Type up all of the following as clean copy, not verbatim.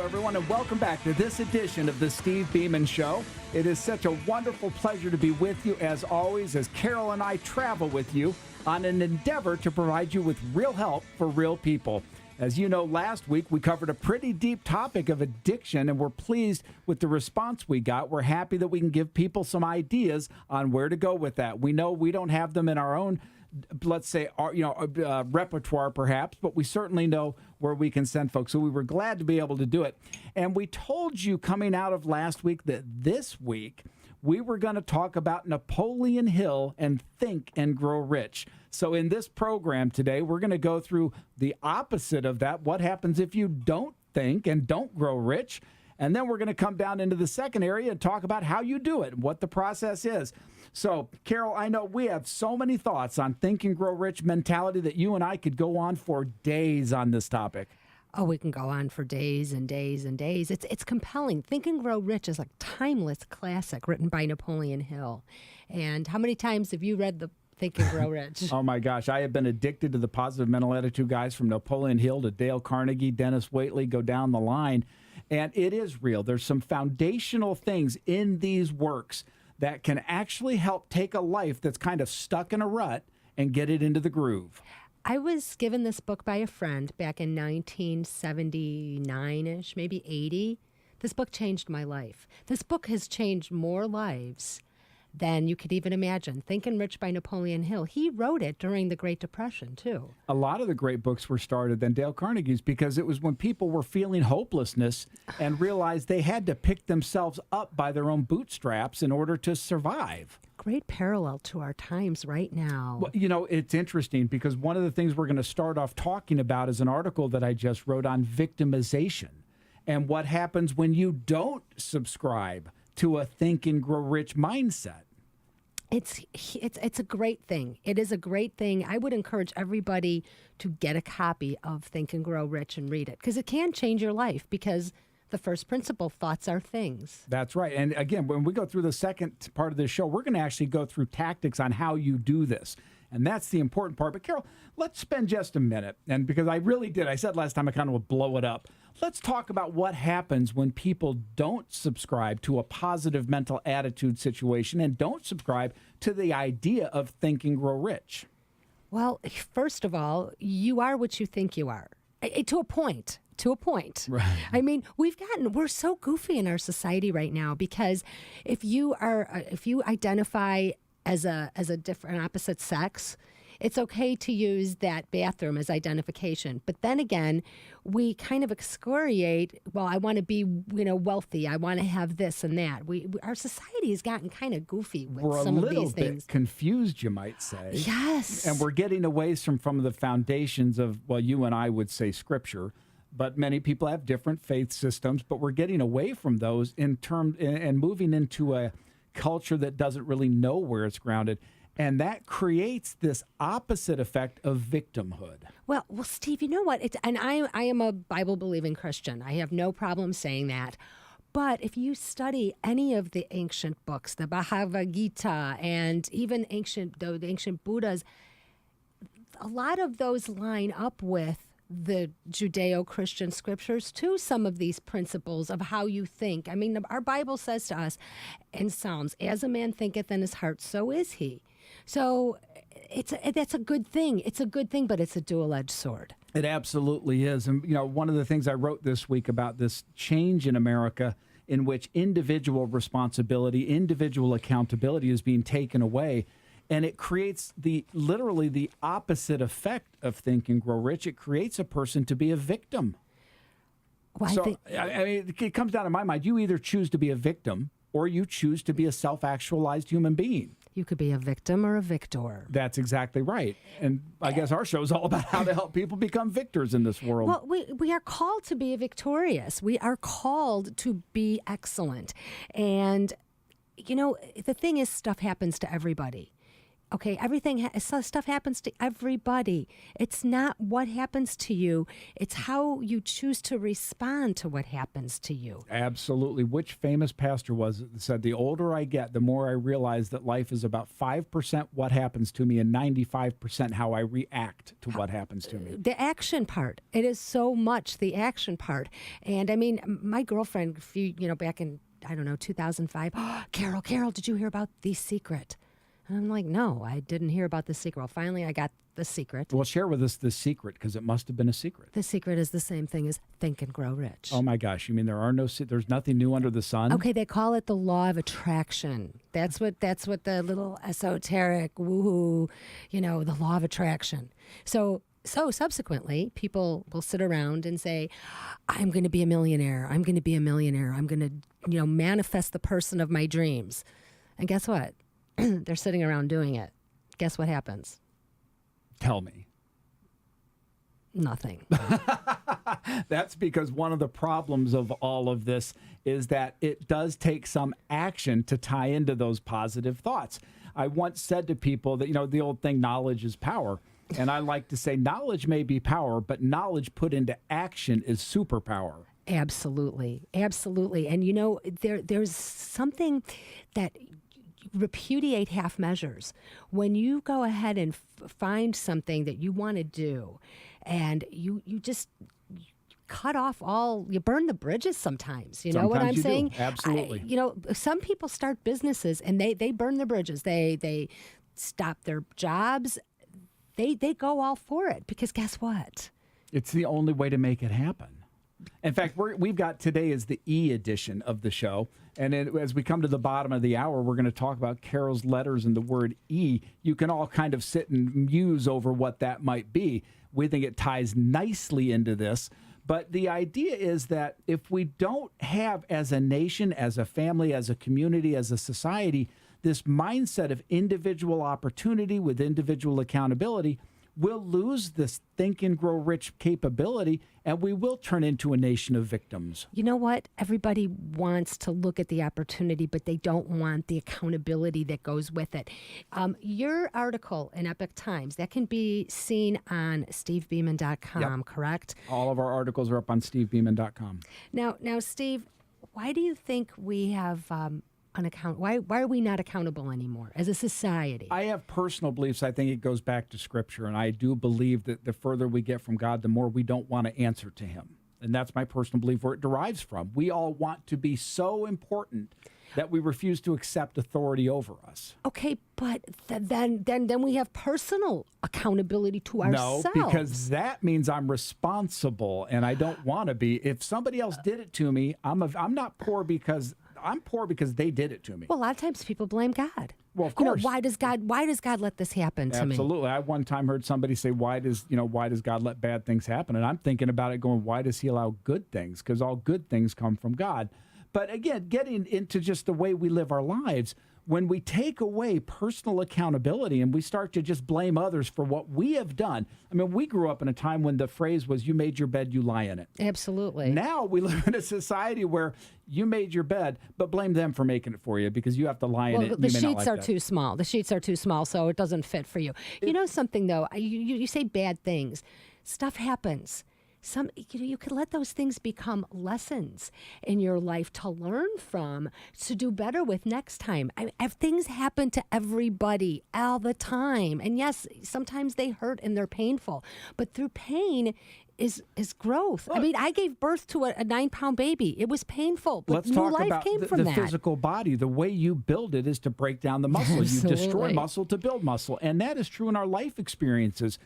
everyone, and welcome back to this edition of the Steve Beaman Show. It is such a wonderful pleasure to be with you, as always, as Carol and I travel with you on an endeavor to provide you with real help for real people. As you know, last week we covered a pretty deep topic of addiction, and we're pleased with the response we got. We're happy that we can give people some ideas on where to go with that. We know we don't have them in our own, let's say, repertoire perhaps, but we certainly know where we can send folks. So we were glad to be able to do it. And we told you coming out of last week that this week we were going to talk about Napoleon Hill and Think and Grow Rich. So in this program today, we're going to go through the opposite of that. What happens if you don't think and don't grow rich? And then we're going to come down into the second area and talk about how you do it and what the process is. So, Carol, I know we have so many thoughts on Think and Grow Rich mentality that you and I could go on for days on this topic. Oh, we can go on for days and days and days. It's compelling. Think and Grow Rich is a timeless classic written by Napoleon Hill. And how many times have you read the Think and Grow Rich? Oh, my gosh. I have been addicted to the positive mental attitude guys, from Napoleon Hill to Dale Carnegie, Dennis Waitley, go down the line. And it is real. There's some foundational things in these works that can actually help take a life that's kind of stuck in a rut and get it into the groove. I was given this book by a friend back in 1979-ish, maybe 80. This book changed my life. This book has changed more lives than you could even imagine. Think and Rich by Napoleon Hill. He wrote it during the Great Depression, too. A lot of the great books were started than Dale Carnegie's, because it was when people were feeling hopelessness and realized they had to pick themselves up by their own bootstraps in order to survive. Great parallel to our times right now. Well, you know, it's interesting because one of the things we're going to start off talking about is an article that I just wrote on victimization and what happens when you don't subscribe to a Think and Grow Rich mindset. It's a great thing. It is a great thing. I would encourage everybody to get a copy of Think and Grow Rich and read it, because it can change your life, because the first principle, thoughts are things. That's right. And again, when we go through the second part of this show, we're going to actually go through tactics on how you do this. And that's the important part. But Carol, let's spend just a minute. And because I said last time I kind of would blow it up. Let's talk about what happens when people don't subscribe to a positive mental attitude situation and don't subscribe to the idea of Think and Grow Rich. Well, first of all, you are what you think you are. To a point. Right. I mean, we're so goofy in our society right now, because if you identify as a different opposite sex, it's okay to use that bathroom as identification. But then again, we kind of excoriate, well, I want to be, wealthy. I want to have this and that. Our society has gotten kind of goofy with some of these things. We're a little bit confused, you might say. Yes. And we're getting away from the foundations of, well, you and I would say Scripture. But many people have different faith systems, but we're getting away from those and moving into a culture that doesn't really know where it's grounded. And that creates this opposite effect of victimhood. Well, Steve, you know what? I am a Bible-believing Christian. I have no problem saying that. But if you study any of the ancient books, the Bhagavad Gita, and even the ancient Buddhas, a lot of those line up with the Judeo-Christian scriptures too, some of these principles of how you think. I mean, our Bible says to us in Psalms, as a man thinketh in his heart, so is he. So that's a good thing. It's a good thing, but it's a dual-edged sword. It absolutely is. And, one of the things I wrote this week about this change in America in which individual responsibility, individual accountability is being taken away. And it creates literally the opposite effect of Think and Grow Rich. It creates a person to be a victim. Well, I mean, it comes down to my mind. You either choose to be a victim or you choose to be a self-actualized human being. You could be a victim or a victor. That's exactly right. And I guess our show is all about how to help people become victors in this world. Well, we are called to be victorious. We are called to be excellent. And, the thing is, stuff happens to everybody. Okay, stuff happens to everybody. It's not what happens to you. It's how you choose to respond to what happens to you. Absolutely. Which famous pastor was it that said, the older I get, the more I realize that life is about 5% what happens to me and 95% how I react to what happens to me. The action part. It is so much the action part. And I mean, my girlfriend, back in, 2005, Carol, did you hear about The Secret? And I'm like, no, I didn't hear about The Secret. Well, finally, I got The Secret. Well, share with us the secret, because it must have been a secret. The secret is the same thing as Think and Grow Rich. Oh, my gosh. You mean there's nothing new under the sun? Okay, they call it the law of attraction. That's what the little esoteric woohoo, the law of attraction. So subsequently, people will sit around and say, I'm going to be a millionaire. I'm going to be a millionaire. I'm going to, manifest the person of my dreams. And guess what? They're sitting around doing it. Guess what happens? Tell me. Nothing. That's because one of the problems of all of this is that it does take some action to tie into those positive thoughts. I once said to people that, the old thing, knowledge is power. And I like to say knowledge may be power, but knowledge put into action is superpower. Absolutely. Absolutely. And, there's something that repudiate half measures. When you go ahead and find something that you want to do and you just cut off you burn the bridges sometimes. You know what I'm saying? Absolutely. Some people start businesses and they burn the bridges. They stop their jobs. They go all for it because guess what? It's the only way to make it happen. In fact, we've got today is the E edition of the show. And as we come to the bottom of the hour, we're going to talk about Carol's letters and the word E. You can all kind of sit and muse over what that might be. We think it ties nicely into this. But the idea is that if we don't have, as a nation, as a family, as a community, as a society, this mindset of individual opportunity with individual accountability, we'll lose this think and grow rich capability, and we will turn into a nation of victims. You know what? Everybody wants to look at the opportunity, but they don't want the accountability that goes with it. Your article in Epic Times, that can be seen on stevebeaman.com, yep. Correct? All of our articles are up on stevebeaman.com. Now, Steve, why do you think we have... Why are we not accountable anymore as a society? I have personal beliefs. I think it goes back to Scripture, and I do believe that the further we get from God, the more we don't want to answer to Him. And that's my personal belief where it derives from. We all want to be so important that we refuse to accept authority over us. Okay, but then we have personal accountability to ourselves. No, because that means I'm responsible, and I don't want to be. If somebody else did it to me, I'm not poor because... I'm poor because they did it to me. Well, a lot of times people blame God. Well, of course. Why does God let this happen to me? Absolutely. I one time heard somebody say, why does God let bad things happen? And I'm thinking about it going, why does He allow good things? Because all good things come from God. But again, getting into just the way we live our lives, when we take away personal accountability and we start to just blame others for what we have done. I mean, we grew up in a time when the phrase was, you made your bed, you lie in it. Absolutely. Now we live in a society where you made your bed, but blame them for making it for you because you have to lie in it. Well, the sheets are too small. The sheets are too small, so it doesn't fit for you. You know something, though? You say bad things. Stuff happens. You could let those things become lessons in your life to learn from, to do better with next time. Things happen to everybody all the time. And yes, sometimes they hurt and they're painful. But through pain is growth. Look, I mean, I gave birth to a 9-pound baby. It was painful, but let's new talk life about came from that. The physical body. The way you build it is to break down the muscle. Absolutely. You destroy muscle to build muscle. And that is true in our life experiences.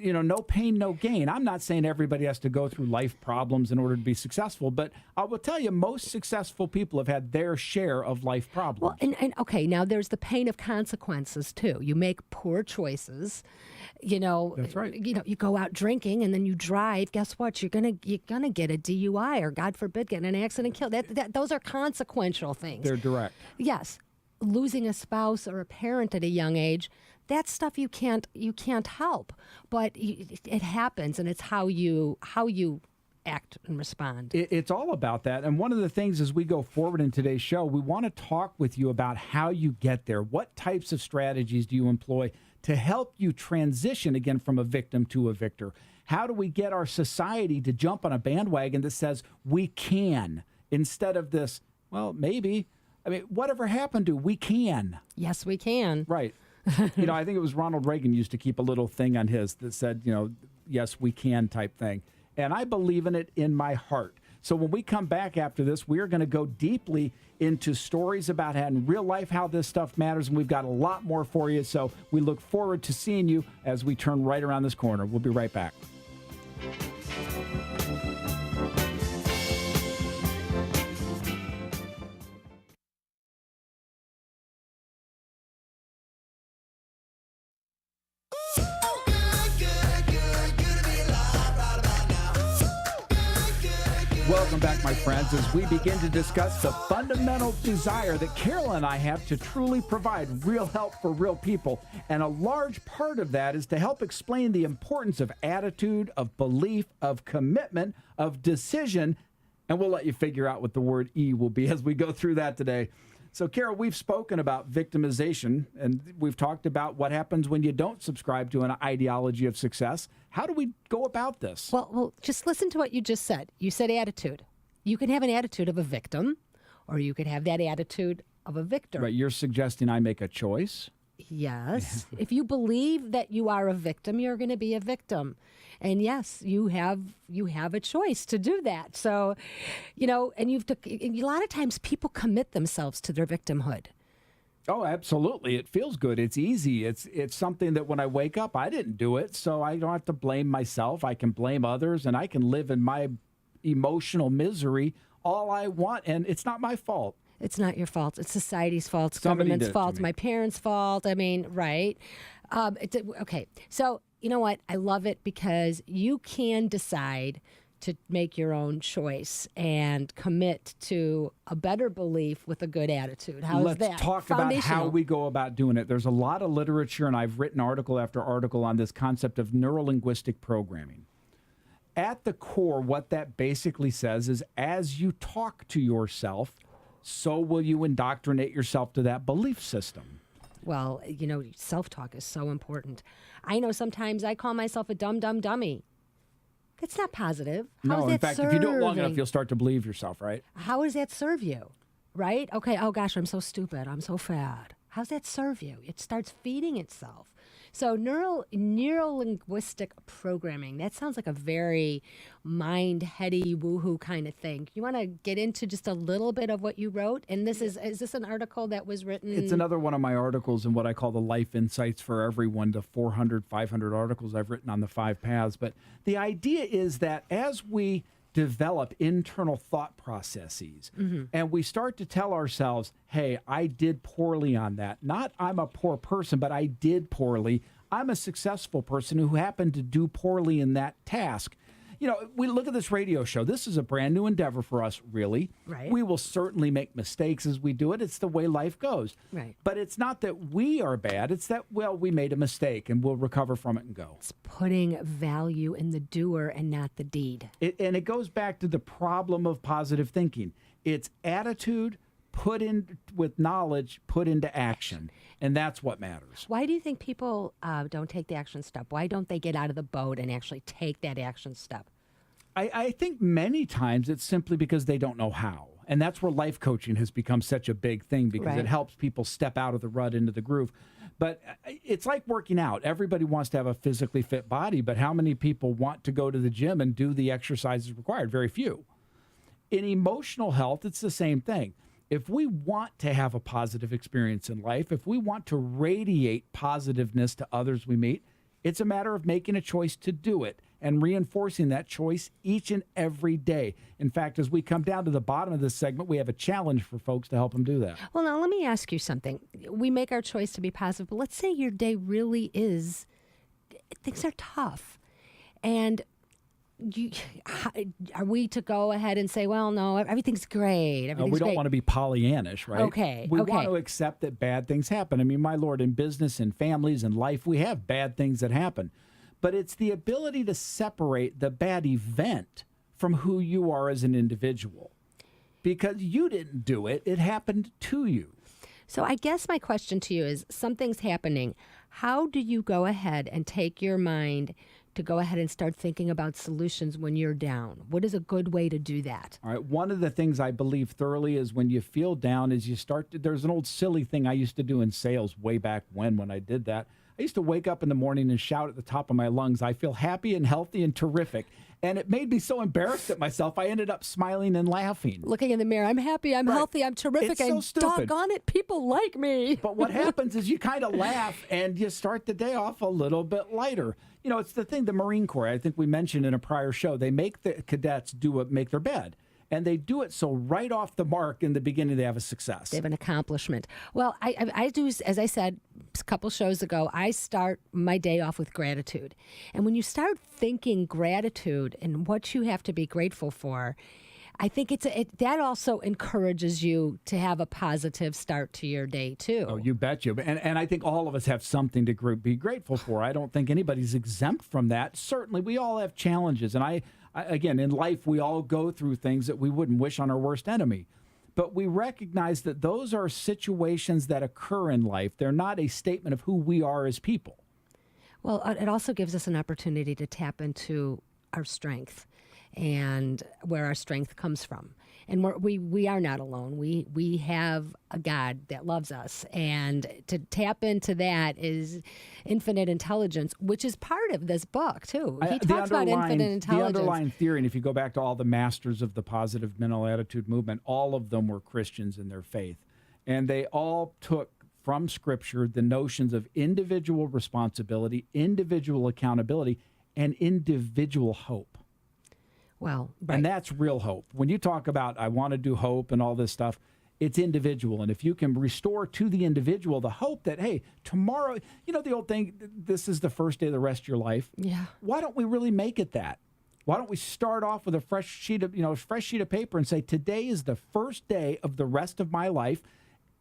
No pain, no gain. I'm not saying everybody has to go through life problems in order to be successful, but I will tell you, most successful people have had their share of life problems. Well, and okay, now there's the pain of consequences too. You make poor choices. That's right. You go out drinking and then you drive. Guess what? You're gonna get a DUI or, God forbid, get in an accident, killed. Those are consequential things. They're direct. Yes, losing a spouse or a parent at a young age. That's stuff you can't help, but it happens, and it's how you act and respond. It's all about that. And one of the things as we go forward in today's show, we want to talk with you about how you get there. What types of strategies do you employ to help you transition again from a victim to a victor? How do we get our society to jump on a bandwagon that says we can instead of this, well, maybe. I mean, whatever happened to we can? Yes, we can. Right. I think it was Ronald Reagan used to keep a little thing on his that said, yes, we can type thing. And I believe in it in my heart. So when we come back after this, we're going to go deeply into stories about how in real life how this stuff matters. And we've got a lot more for you. So we look forward to seeing you as we turn right around this corner. We'll be right back. Welcome back, my friends, as we begin to discuss the fundamental desire that Carol and I have to truly provide real help for real people. And a large part of that is to help explain the importance of attitude, of belief, of commitment, of decision. And we'll let you figure out what the word E will be as we go through that today. So, Carol, we've spoken about victimization, and we've talked about what happens when you don't subscribe to an ideology of success. How do we go about this? Well, just listen to what you just said. You said attitude. You can have an attitude of a victim, or you could have that attitude of a victor. Right, you're suggesting I make a choice? Yes. If you believe that you are a victim, you're going to be a victim. And yes, you have a choice to do that. So, and a lot of times people commit themselves to their victimhood. Oh, absolutely. It feels good. It's easy. It's something that when I wake up, I didn't do it, so I don't have to blame myself. I can blame others, and I can live in my emotional misery all I want, and it's not my fault. It's not your fault. It's society's fault. It's Somebody government's did it to fault. me. My parents' fault. I mean, right? Okay. So, you know what? I love it because you can decide to make your own choice and commit to a better belief with a good attitude. How is that? Let's talk about how Foundational. we go about doing it. There's a lot of literature, and I've written article after article on this concept of neuro-linguistic programming. At the core, what that basically says is as you talk to yourself, so will you indoctrinate yourself to that belief system. Well, self-talk is so important. I know sometimes I call myself a dumb dummy. That's not positive. How No, is in that fact, if you do it long serving? enough, you'll start to believe yourself, right? How does that serve you? Right? Okay, oh gosh, I'm so stupid. I'm so fat. How's that serve you? It starts feeding itself. So neuro-linguistic programming, that sounds like a very mind-heady, woohoo kind of thing. You want to get into just a little bit of what you wrote? And is this an article that was written? It's another one of my articles in what I call the Life Insights for Everyone, the 400, 500 articles I've written on the 5 paths. But the idea is that as we develop internal thought processes and we start to tell ourselves, hey, I did poorly on that. Not I'm a poor person, but I did poorly. I'm a successful person who happened to do poorly in that task. We look at this radio show. This is a brand new endeavor for us, really. Right. We will certainly make mistakes as we do it. It's the way life goes. Right. But it's not that we are bad. It's that, we made a mistake and we'll recover from it and go. It's putting value in the doer and not the deed. And it goes back to the problem of positive thinking. It's attitude put in with knowledge, put into action. And that's what matters. Why do you think people don't take the action step? Why don't they get out of the boat and actually take that action step? I think many times it's simply because they don't know how. And that's where life coaching has become such a big thing because Right. it helps people step out of the rut into the groove. But it's like working out. Everybody wants to have a physically fit body, but how many people want to go to the gym and do the exercises required? Very few. In emotional health, it's the same thing. If we want to have a positive experience in life, if we want to radiate positiveness to others we meet, it's a matter of making a choice to do it and reinforcing that choice each and every day. In fact, as we come down to the bottom of this segment, we have a challenge for folks to help them do that. Well, now let me ask you something. We make our choice to be positive, but let's say your day really is, things are tough. And are we to go ahead and say, well, no, everything's great. Everything's We don't great. want to be Pollyannish, right? Okay, We okay. want to accept that bad things happen. I mean, my Lord, in business and families and life, we have bad things that happen. But it's the ability to separate the bad event from who you are as an individual. Because you didn't do it, it happened to you. So I guess my question to you is, something's happening. How do you go ahead and take your mind to go ahead and start thinking about solutions when you're down? What is a good way to do that? All right. One of the things I believe thoroughly is when you feel down is you start to, there's an old silly thing I used to do in sales way back when I did that. I used to wake up in the morning and shout at the top of my lungs, I feel happy and healthy and terrific. And it made me so embarrassed at myself, I ended up smiling and laughing. Looking in the mirror, I'm happy, I'm healthy, I'm terrific, It's so and stupid. doggone it, people like me. But what happens is you kind of laugh and you start the day off a little bit lighter. You know, it's the thing, the Marine Corps, I think we mentioned in a prior show, they make the cadets make their bed. And they do it so right off the mark in the beginning they have a success. They have an accomplishment. Well, I do, as I said a couple shows ago, I start my day off with gratitude. And when you start thinking gratitude and what you have to be grateful for, I think that also encourages you to have a positive start to your day, too. Oh, you bet you. And I think all of us have something to be grateful for. I don't think anybody's exempt from that. Certainly, we all have challenges. And again, in life, we all go through things that we wouldn't wish on our worst enemy. But we recognize that those are situations that occur in life. They're not a statement of who we are as people. Well, it also gives us an opportunity to tap into our strength and where our strength comes from. And we are not alone. We have a God that loves us. And to tap into that is infinite intelligence, which is part of this book, too. He talks about infinite intelligence. The underlying theory, and if you go back to all the masters of the positive mental attitude movement, all of them were Christians in their faith. And they all took from Scripture the notions of individual responsibility, individual accountability, and individual hope. Well, right. And that's real hope. When you talk about, I want to do hope and all this stuff, it's individual. And if you can restore to the individual the hope that, hey, tomorrow, you know, the old thing, this is the first day of the rest of your life. Yeah. Why don't we really make it that? Why don't we start off with a fresh sheet of paper and say, today is the first day of the rest of my life.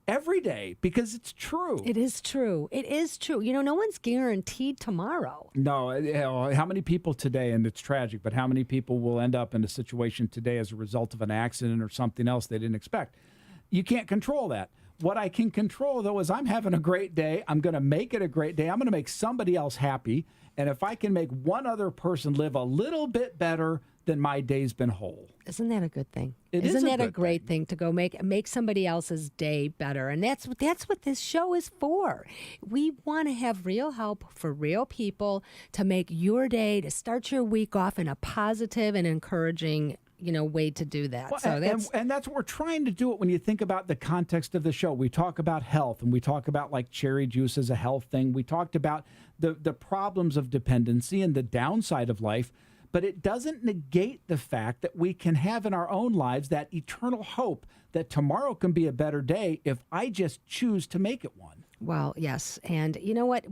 Every day, because it's true. It is true. It is true. You know, no one's guaranteed tomorrow. No. How many people today, and it's tragic, but how many people will end up in a situation today as a result of an accident or something else they didn't expect? You can't control that. What I can control, though, is I'm having a great day. I'm going to make it a great day. I'm going to make somebody else happy. And if I can make one other person live a little bit better, then my day's been whole. Isn't that a good thing? Isn't that a great thing to go make somebody else's day better? And that's what this show is for. We want to have real help for real people to make your day, to start your week off in a positive and encouraging way to do that. Well, so and that's what we're trying to do it when you think about the context of the show. We talk about health, and we talk about like cherry juice as a health thing. We talked about the problems of dependency and the downside of life, but it doesn't negate the fact that we can have in our own lives that eternal hope that tomorrow can be a better day if I just choose to make it one. Well, yes. And you know what?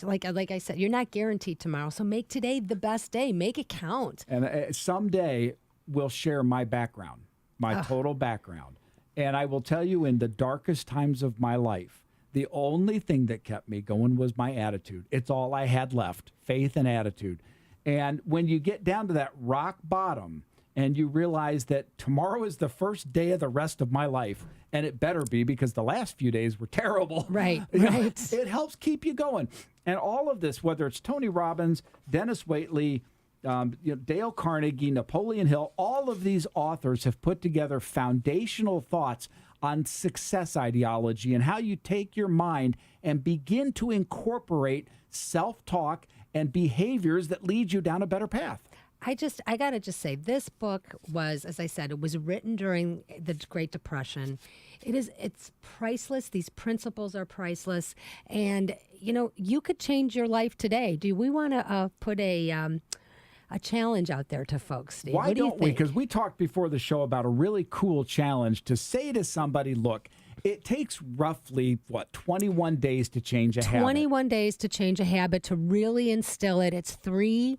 Like I said, you're not guaranteed tomorrow. So make today the best day. Make it count. And someday we'll share my background, my total background. And I will tell you, in the darkest times of my life, the only thing that kept me going was my attitude. It's all I had left, faith and attitude. And when you get down to that rock bottom and you realize that tomorrow is the first day of the rest of my life, and it better be because the last few days were terrible. Right. It helps keep you going. And all of this, whether it's Tony Robbins, Dennis Waitley, Dale Carnegie, Napoleon Hill, all of these authors have put together foundational thoughts on success ideology and how you take your mind and begin to incorporate self-talk and behaviors that lead you down a better path. I got to just say, this book was, as I said, it was written during the Great Depression. It's priceless. These principles are priceless. And, you could change your life today. Do we want to put a challenge out there to folks, Steve? Why what do you don't we? think? Because we talked before the show about a really cool challenge to say to somebody, look, it takes roughly, 21 days to change a habit. 21 days to change a habit, to really instill it. It's three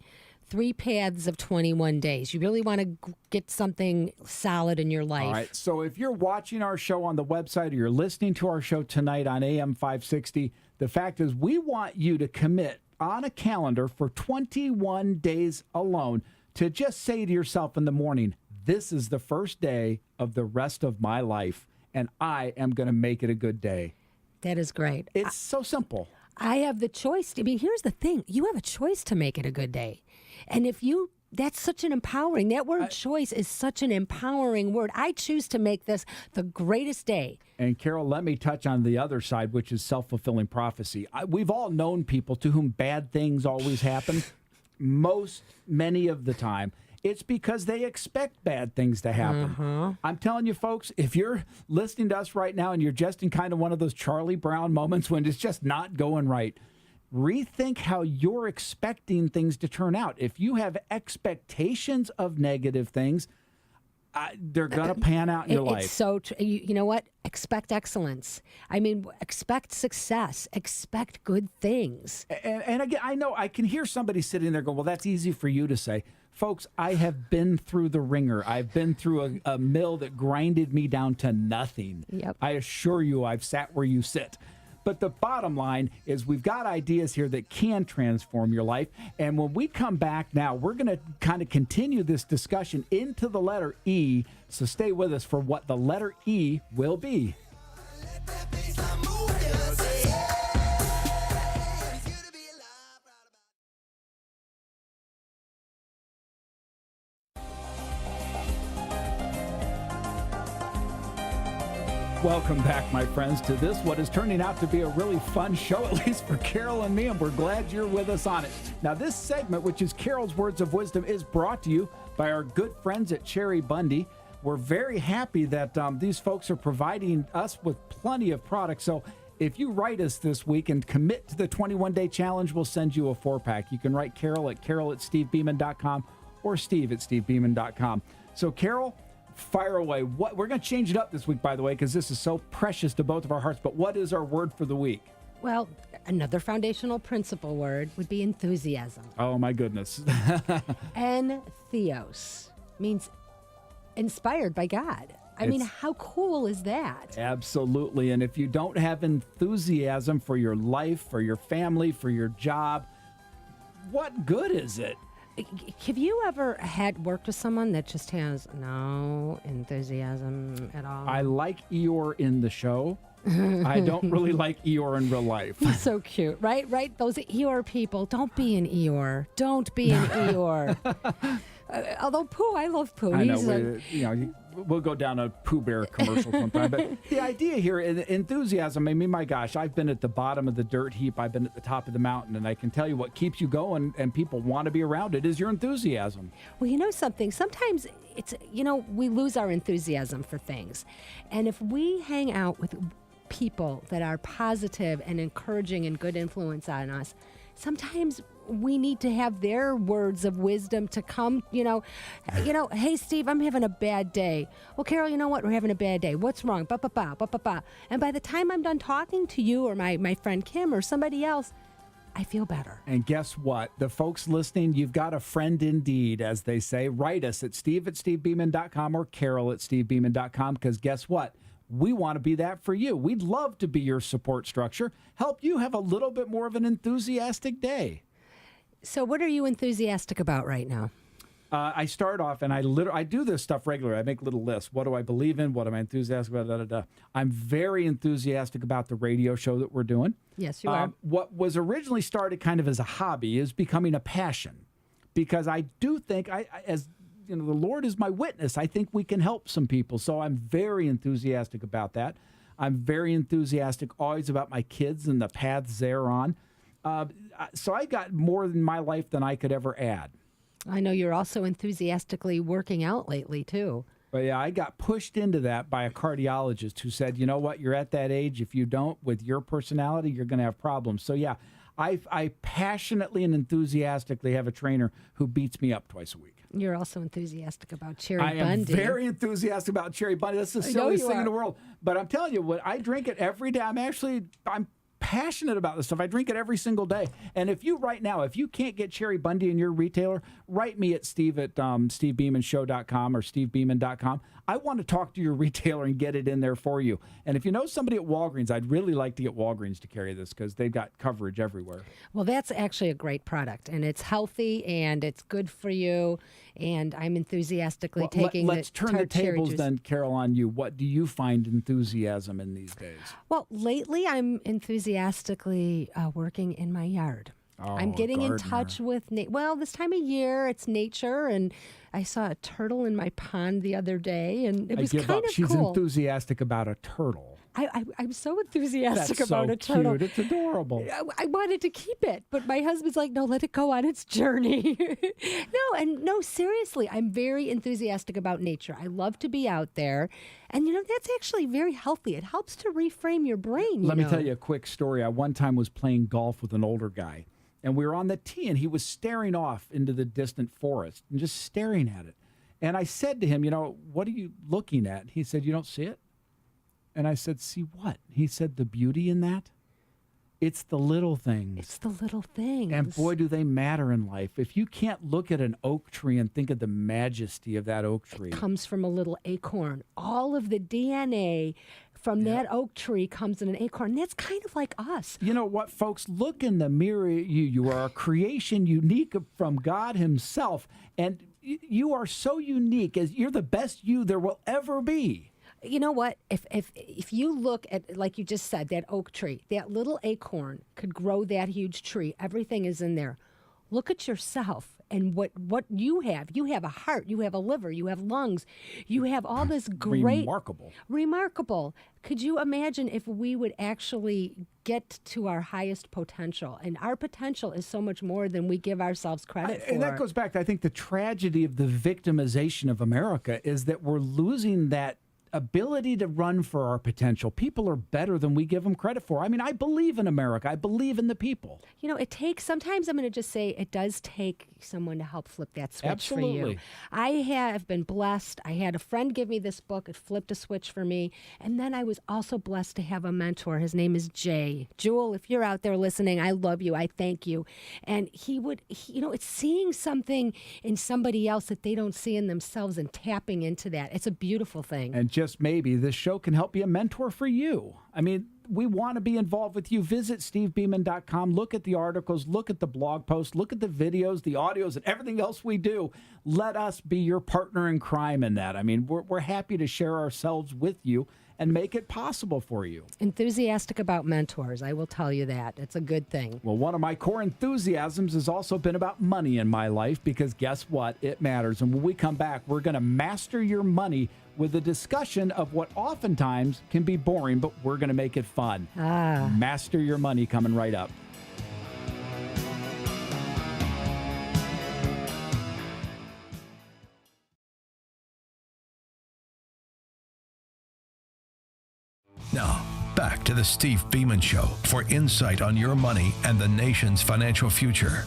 paths of 21 days. You really want to get something solid in your life. All right. So if you're watching our show on the website or you're listening to our show tonight on AM 560, the fact is we want you to commit on a calendar for 21 days alone to just say to yourself in the morning, this is the first day of the rest of my life, and I am going to make it a good day. That is great. It's so simple. I have the choice. I mean, here's the thing. You have a choice to make it a good day. And that's such an empowering, that word choice is such an empowering word. I choose to make this the greatest day. And Carol, let me touch on the other side, which is self-fulfilling prophecy. We've all known people to whom bad things always happen. Many of the time. It's because they expect bad things to happen. I'm telling you, folks, if you're listening to us right now and you're just in kind of one of those Charlie Brown moments when it's just not going right, rethink how you're expecting things to turn out. If you have expectations of negative things, they're going to pan out in your life. It's so you know what? Expect excellence. I mean, expect success. Expect good things. And again, I know I can hear somebody sitting there going, well, that's easy for you to say. Folks, I have been through the ringer. I've been through a mill that grinded me down to nothing. Yep. I assure you I've sat where you sit. But the bottom line is we've got ideas here that can transform your life. And when we come back now, we're going to kind of continue this discussion into the letter E. So stay with us for what the letter E will be. Welcome back, my friends, to this, what is turning out to be a really fun show, at least for Carol and me, and we're glad you're with us on it. Now, this segment, which is Carol's Words of Wisdom, is brought to you by our good friends at Cherry Bundy. We're very happy that these folks are providing us with plenty of products. So if you write us this week and commit to the 21-day challenge, we'll send you a 4-pack. You can write Carol at stevebeaman.com or steve@stevebeaman.com. So, Carol, fire away. We're going to change it up this week, by the way, because this is so precious to both of our hearts. But what is our word for the week? Well, another foundational principle word would be enthusiasm. Oh, my goodness. Entheos means inspired by God. I mean, how cool is that? Absolutely. And if you don't have enthusiasm for your life, for your family, for your job, what good is it? Have you ever worked with someone that just has no enthusiasm at all? I like Eeyore in the show. I don't really like Eeyore in real life. He's so cute, right? Right? Those Eeyore people. Don't be an Eeyore. Don't be an Eeyore. Although Pooh, I love Pooh. I know. We'll go down a Pooh Bear commercial sometime. But the idea here, enthusiasm, I mean, my gosh, I've been at the bottom of the dirt heap. I've been at the top of the mountain. And I can tell you what keeps you going and people want to be around it is your enthusiasm. Well, you know something? Sometimes it's, we lose our enthusiasm for things. And if we hang out with people that are positive and encouraging and good influence on us, sometimes we need to have their words of wisdom to come, hey, Steve, I'm having a bad day. Well, Carol, you know what? We're having a bad day. What's wrong? Ba, ba, ba, ba, ba, ba. And by the time I'm done talking to you or my friend Kim or somebody else, I feel better. And guess what? The folks listening, you've got a friend indeed, as they say. Write us at steve@stevebeaman.com or carol@stevebeaman.com, because guess what? We want to be that for you. We'd love to be your support structure, help you have a little bit more of an enthusiastic day. So what are you enthusiastic about right now? I start off, and I do this stuff regularly. I make little lists. What do I believe in? What am I enthusiastic about? I'm very enthusiastic about the radio show that we're doing. Yes, you are. What was originally started kind of as a hobby is becoming a passion, because I do think, the Lord is my witness, I think we can help some people. So I'm very enthusiastic about that. I'm very enthusiastic always about my kids and the paths they're on. So I got more in my life than I could ever add. I know you're also enthusiastically working out lately, too. But yeah, I got pushed into that by a cardiologist who said, you know what, you're at that age. If you don't, with your personality, you're going to have problems. So yeah, I passionately and enthusiastically have a trainer who beats me up twice a week. You're also enthusiastic about Cherry Bundy. I am Bundy. very enthusiastic about Cherry Bundy. That's the silliest thing in the world. But I'm telling you, I drink it every day. I'm passionate about this stuff. I drink it every single day. And if you can't get Cherry Bundy in your retailer, write me at steve@stevebeamanshow.com or stevebeaman.com. I want to talk to your retailer and get it in there for you. And if you know somebody at Walgreens, I'd really like to get Walgreens to carry this because they've got coverage everywhere. Well, that's actually a great product, and it's healthy, and it's good for you, and I'm enthusiastically taking let's turn the tables juice. then, Carol, on you. What do you find enthusiasm in these days? Well, lately I'm enthusiastically working in my yard. I'm getting in touch with, this time of year, it's nature, and I saw a turtle in my pond the other day, and it was kind of cool. She's enthusiastic about a turtle. I'm so enthusiastic That's about so a turtle. Cute. It's adorable. I wanted to keep it, but my husband's like, no, let it go on its journey. No, seriously, I'm very enthusiastic about nature. I love to be out there. And, that's actually very healthy. It helps to reframe your brain. Let me tell you a quick story. I one time was playing golf with an older guy, and we were on the tee, and he was staring off into the distant forest and just staring at it. And I said to him, what are you looking at? He said, you don't see it? And I said, see what? He said, the beauty in that? It's the little things. It's the little things. And boy, do they matter in life. If you can't look at an oak tree and think of the majesty of that oak tree. It comes from a little acorn. All of the DNA from that oak tree comes in an acorn. And that's kind of like us. You know what, folks? Look in the mirror at you. You are a creation unique from God himself. And you are so unique as you're the best you there will ever be. You know what? If you look at, like you just said, that oak tree, that little acorn could grow that huge tree. Everything is in there. Look at yourself and what you have. You have a heart. You have a liver. You have lungs. You have all this great... Remarkable. Could you imagine if we would actually get to our highest potential? And our potential is so much more than we give ourselves credit for. And that goes back to, I think, the tragedy of the victimization of America is that we're losing that ability to run for our potential. People are better than we give them credit for. I mean, I believe in America. I believe in the people. It takes, sometimes I'm going to just say it does take someone to help flip that switch for you. I have been blessed. I had a friend give me this book. It flipped a switch for me. And then I was also blessed to have a mentor. His name is Jay. Jewel, if you're out there listening, I love you. I thank you. And it's seeing something in somebody else that they don't see in themselves and tapping into that. It's a beautiful thing. And just maybe this show can help be a mentor for you. I mean, we want to be involved with you. Visit stevebeaman.com. Look at the articles, look at the blog posts, look at the videos, the audios, and everything else we do. Let us be your partner in crime in that. I mean, we're happy to share ourselves with you and make it possible for you. Enthusiastic about mentors, I will tell you that. It's a good thing. Well, one of my core enthusiasms has also been about money in my life because guess what? It matters. And when we come back, we're going to master your money with a discussion of what oftentimes can be boring, but we're going to make it fun. Master your money coming right up. Now, back to the Steve Beaman Show for insight on your money and the nation's financial future.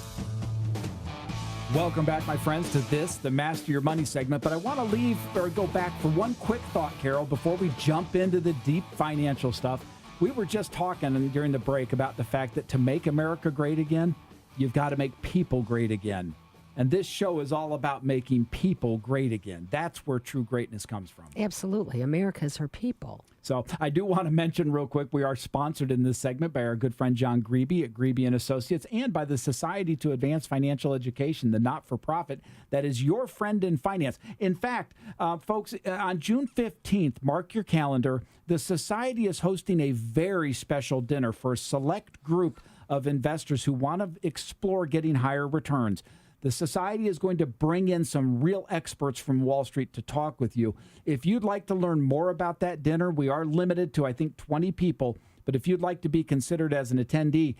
Welcome back, my friends, to the Master Your Money segment. But I want to go back for one quick thought, Carol, before we jump into the deep financial stuff. We were just talking during the break about the fact that to make America great again, you've got to make people great again. And this show is all about making people great again. That's where true greatness comes from. Absolutely. America's her people. So I do want to mention real quick, we are sponsored in this segment by our good friend John Grebe at Grebe & Associates and by the Society to Advance Financial Education, the not-for-profit that is your friend in finance. In fact, folks, on June 15th, mark your calendar, the Society is hosting a very special dinner for a select group of investors who want to explore getting higher returns. The Society is going to bring in some real experts from Wall Street to talk with you. If you'd like to learn more about that dinner, we are limited to, I think, 20 people. But if you'd like to be considered as an attendee,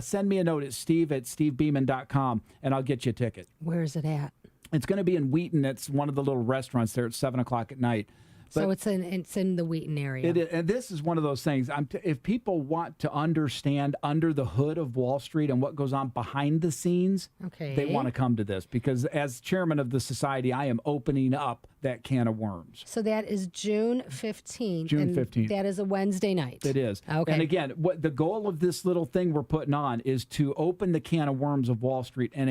send me a note at steve@stevebeaman.com, and I'll get you a ticket. Where is it at? It's going to be in Wheaton. It's one of the little restaurants there at 7 o'clock at night. So it's in the Wheaton area. It is, and this is one of those things. If people want to understand under the hood of Wall Street and what goes on behind the scenes, they want to come to this because as chairman of the society, I am opening up that can of worms. So that is June 15th. June 15th. That is a Wednesday night. It is. Okay. And again, what the goal of this little thing we're putting on is to open the can of worms of Wall Street and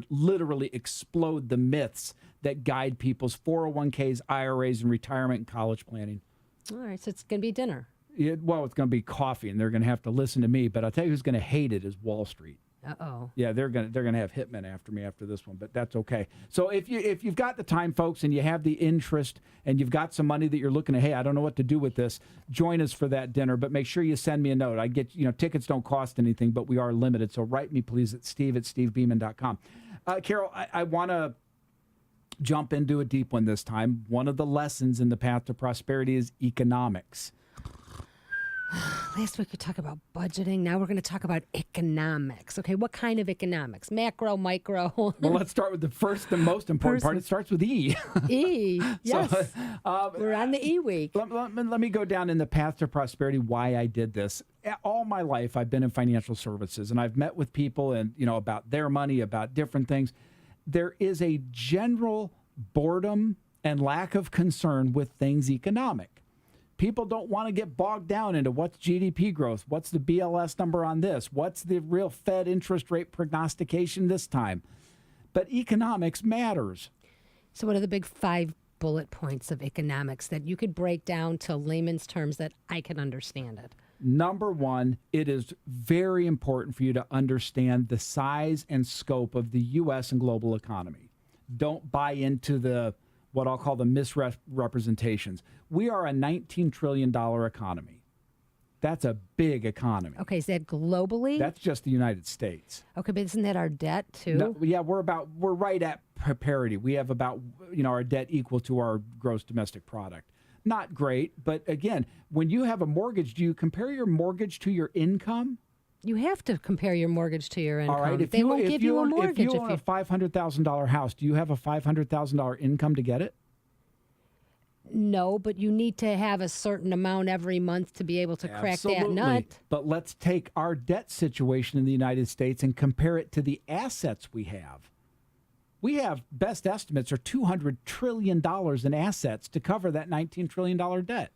literally explode the myths that guide people's 401ks, IRAs, and retirement and college planning. All right, so it's going to be dinner. Well, it's going to be coffee, and they're going to have to listen to me. But I'll tell you who's going to hate it is Wall Street. Uh-oh. Yeah, they're gonna have hitmen after me after this one, but that's okay. So if you've got the time, folks, and you have the interest, and you've got some money that you're looking at, hey, I don't know what to do with this, join us for that dinner. But make sure you send me a note. I get tickets don't cost anything, but we are limited. So write me please at steve@stevebeaman.com. Carol, I want to jump into a deep one this time. One of the lessons in the path to prosperity is economics. Last week we talked about budgeting. Now we're going to talk about economics. Okay, what kind of economics? Macro, micro? Well, let's start with the first and most important part. It starts with E. E, yes. So, we're on the E week. Let me go down in the path to prosperity, why I did this. All my life, I've been in financial services, and I've met with people and about their money, about different things. There is a general boredom and lack of concern with things economic. People don't want to get bogged down into what's GDP growth, what's the BLS number on this, what's the real Fed interest rate prognostication this time. But economics matters. So what are the big 5 bullet points of economics that you could break down to layman's terms that I can understand it? Number one, it is very important for you to understand the size and scope of the U.S. and global economy. Don't buy into what I'll call the misrepresentations. We are a $19 trillion economy. That's a big economy. Okay, is that globally? That's just the United States. Okay, but isn't that our debt too? No, yeah, we're right at parity. We have about our debt equal to our gross domestic product. Not great, but again, when you have a mortgage, do you compare your mortgage to your income? You have to compare your mortgage to your income. All right, they won't give you a mortgage. If you own a $500,000 house, do you have a $500,000 income to get it? No, but you need to have a certain amount every month to be able to crack that nut. But let's take our debt situation in the United States and compare it to the assets we have. We have, best estimates are $200 trillion in assets to cover that $19 trillion debt.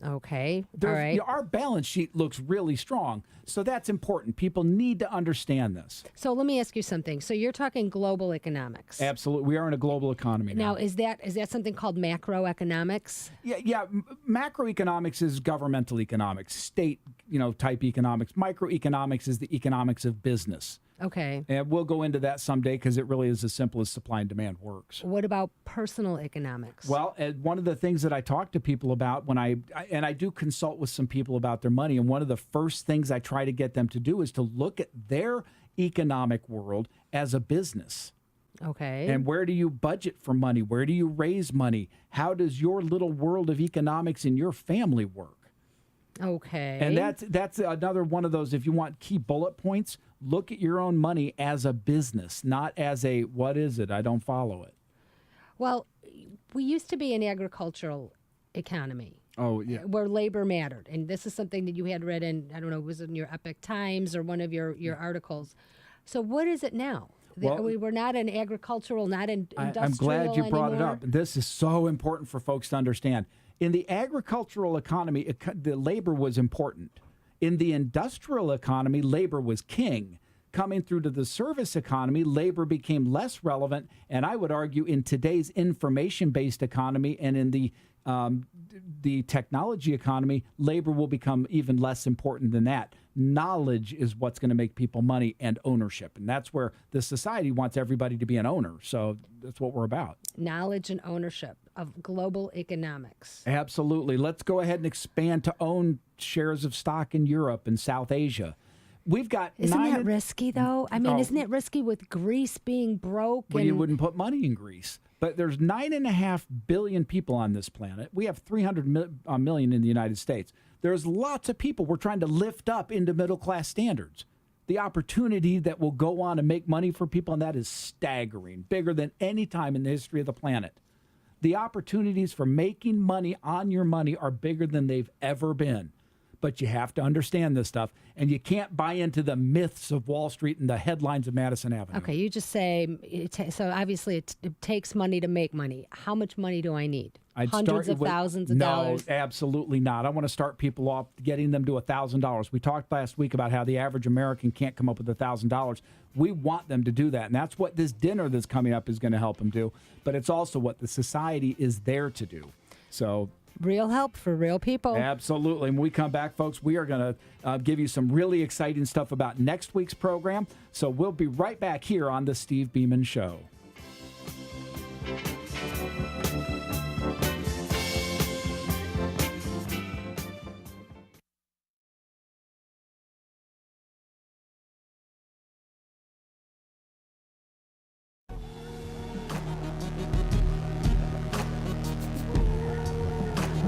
Okay, all right. Our balance sheet looks really strong, so that's important. People need to understand this. So let me ask you something. So you're talking global economics. Absolutely. We are in a global economy now. Now, is that something called macroeconomics? Yeah. Macroeconomics is governmental economics, state, type economics. Microeconomics is the economics of business. Okay. And we'll go into that someday because it really is as simple as supply and demand works. What about personal economics? Well, one of the things that I talk to people about when I do consult with some people about their money, and one of the first things I try to get them to do is to look at their economic world as a business. Okay. And where do you budget for money? Where do you raise money? How does your little world of economics in your family work? Okay. And that's another one of those, if you want key bullet points, look at your own money as a business, not as a, what is it? I don't follow it. Well, we used to be an agricultural economy. Oh, yeah. Where labor mattered. And this is something that you had read in, I don't know, was it in your Epic Times or one of your articles. So what is it now? Well, we were not an agricultural, not an industrial I'm glad you brought anymore. it up. This is so important for folks to understand. In the agricultural economy, the labor was important. In the industrial economy, labor was king. Coming through to the service economy, labor became less relevant. And I would argue in today's information-based economy and in the technology economy, labor will become even less important than that. Knowledge is what's going to make people money and ownership. And that's where the society wants everybody to be an owner. So that's what we're about. Knowledge and ownership of global economics. Absolutely. Let's go ahead and expand to own shares of stock in Europe and South Asia. We've got Isn't that risky, though? I mean, isn't it risky with Greece being broke? Well, you wouldn't put money in Greece. But there's 9.5 billion people on this planet. We have 300 million in the United States. There's lots of people we're trying to lift up into middle-class standards. The opportunity that will go on and make money for people, and that is staggering, bigger than any time in the history of the planet. The opportunities for making money on your money are bigger than they've ever been. but you have to understand this stuff. And you can't buy into the myths of Wall Street and the headlines of Madison Avenue. Okay, you just say, so obviously it takes money to make money. How much money do I need? Hundreds of thousands of dollars? No, absolutely not. I want to start people off getting them to $1,000. We talked last week about how the average American can't come up with $1,000. We want them to do that, and that's what this dinner that's coming up is going to help them do. But it's also what the society is there to do. So real help for real people. Absolutely. When we come back, folks, we are going to give you some really exciting stuff about next week's program. So we'll be right back here on The Steve Beaman Show.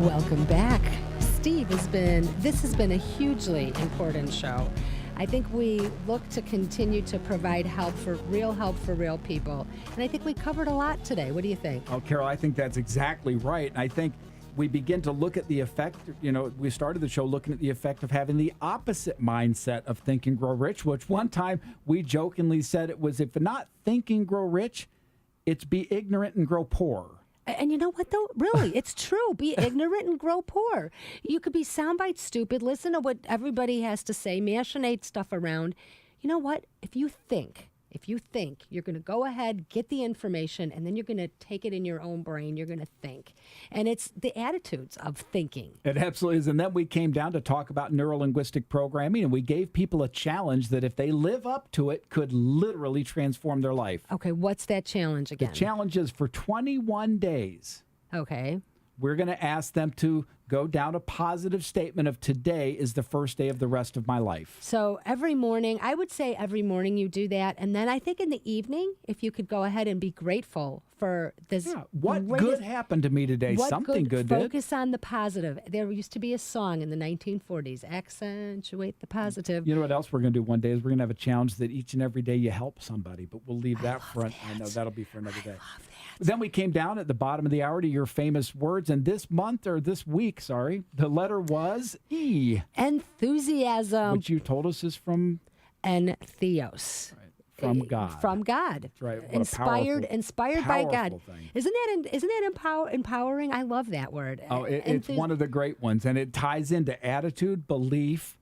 Welcome back. Steve, this has been a hugely important show. I think we look to continue to provide help for real people. And I think we covered a lot today. What do you think? Oh, Carol, I think that's exactly right. And I think we begin to look at the effect, we started the show looking at the effect of having the opposite mindset of Think and Grow Rich, which one time we jokingly said it was, if not think and grow rich, it's be ignorant and grow poor. And you know what, though? Really, it's true. Be ignorant and grow poor. You could be soundbite stupid, listen to what everybody has to say, machinate stuff around. You know what? If you think you're going to go ahead, get the information, and then you're going to take it in your own brain, you're going to think. And it's the attitudes of thinking. It absolutely is. And then we came down to talk about neuro-linguistic programming, and we gave people a challenge that if they live up to it, could literally transform their life. Okay, what's that challenge again? The challenge is for 21 days. Okay. We're going to ask them to go down a positive statement of today is the first day of the rest of my life. So every morning, I would say every morning you do that. And then I think in the evening, if you could go ahead and be grateful for this. Yeah. What good happened to me today? Something good did. Focus on the positive. There used to be a song in the 1940s, accentuate the positive. You know what else we're going to do one day is we're going to have a challenge that each and every day you help somebody, but we'll leave that for, I know that'll be for another day. I love that. Then we came down at the bottom of the hour to your famous words, and this week, the letter was E. Enthusiasm. Which you told us is from? Entheos. Right. From God. From God. That's right. What inspired by God. Thing. Isn't that empowering? I love that word. Oh, it's one of the great ones, and it ties into attitude, belief,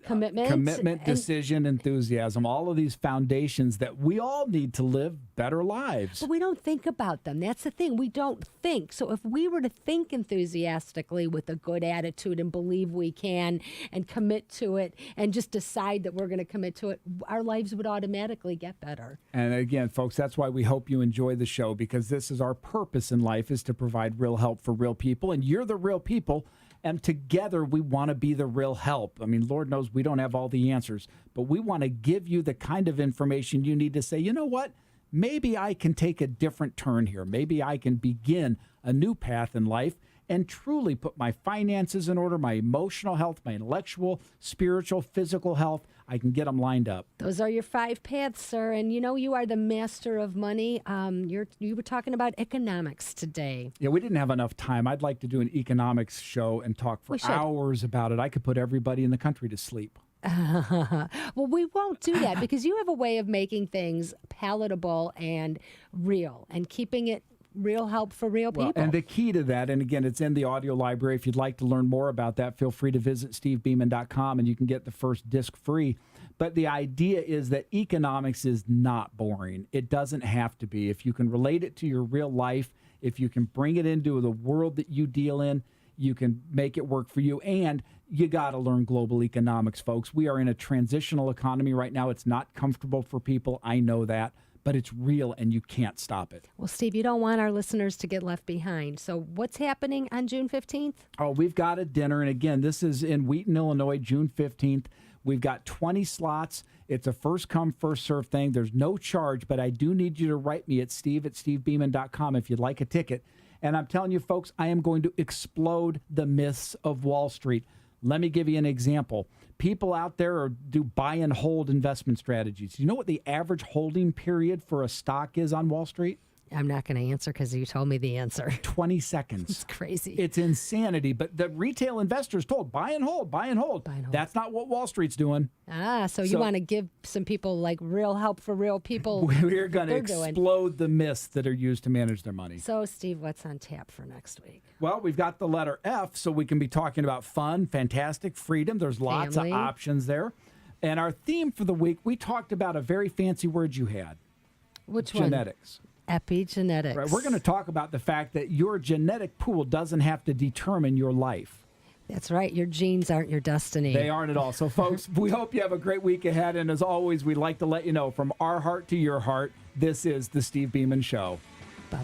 commitment, decision, enthusiasm, all of these foundations that we all need to live better lives. But we don't think about them. That's the thing. We don't think. So if we were to think enthusiastically with a good attitude and believe we can and commit to it and just decide that we're going to commit to it, our lives would automatically get better. And again, folks, that's why we hope you enjoy the show, because this is our purpose in life, is to provide real help for real people. And you're the real people. And together, we want to be the real help. I mean, Lord knows we don't have all the answers, but we want to give you the kind of information you need to say, you know what? Maybe I can take a different turn here. Maybe I can begin a new path in life and truly put my finances in order, my emotional health, my intellectual, spiritual, physical health. I can get them lined up. Those are your 5 paths, sir. And you know you are the master of money. You were talking about economics today. Yeah, we didn't have enough time. I'd like to do an economics show and talk for hours about it. I could put everybody in the country to sleep. Well, we won't do that because you have a way of making things palatable and real and keeping it real help for real people. And the key to that, and again, it's in the audio library. If you'd like to learn more about that, feel free to visit stevebeaman.com and you can get the first disc free. But the idea is that economics is not boring. It doesn't have to be. If you can relate it to your real life, if you can bring it into the world that you deal in, you can make it work for you. And you got to learn global economics, folks. We are in a transitional economy right now. It's not comfortable for people. I know that. But it's real, and you can't stop it. Well, Steve, you don't want our listeners to get left behind. So what's happening on June 15th? Oh, we've got a dinner. And again, this is in Wheaton, Illinois, June 15th. We've got 20 slots. It's a first-come, first-served thing. There's no charge, but I do need you to write me at steve@stevebeaman.com if you'd like a ticket. And I'm telling you, folks, I am going to explode the myths of Wall Street. Let me give you an example. People out there do buy and hold investment strategies. You know what the average holding period for a stock is on Wall Street? I'm not going to answer because you told me the answer. 20 seconds. It's crazy. It's insanity. But the retail investors told, buy and hold, buy and hold. Buy and hold. That's not what Wall Street's doing. So you want to give some people like real help for real people. We're going to explode the myths that are used to manage their money. So, Steve, what's on tap for next week? Well, we've got the letter F, so we can be talking about fun, fantastic, freedom. There's lots Family. of options there. And our theme for the week, we talked about a very fancy word you had. Which Genetics. one? Epigenetics. Right. We're going to talk about the fact that your genetic pool doesn't have to determine your life. That's right. Your genes aren't your destiny. They aren't at all. So, folks, we hope you have a great week ahead. And as always, we'd like to let you know from our heart to your heart, this is the Steve Beaman Show. Bye.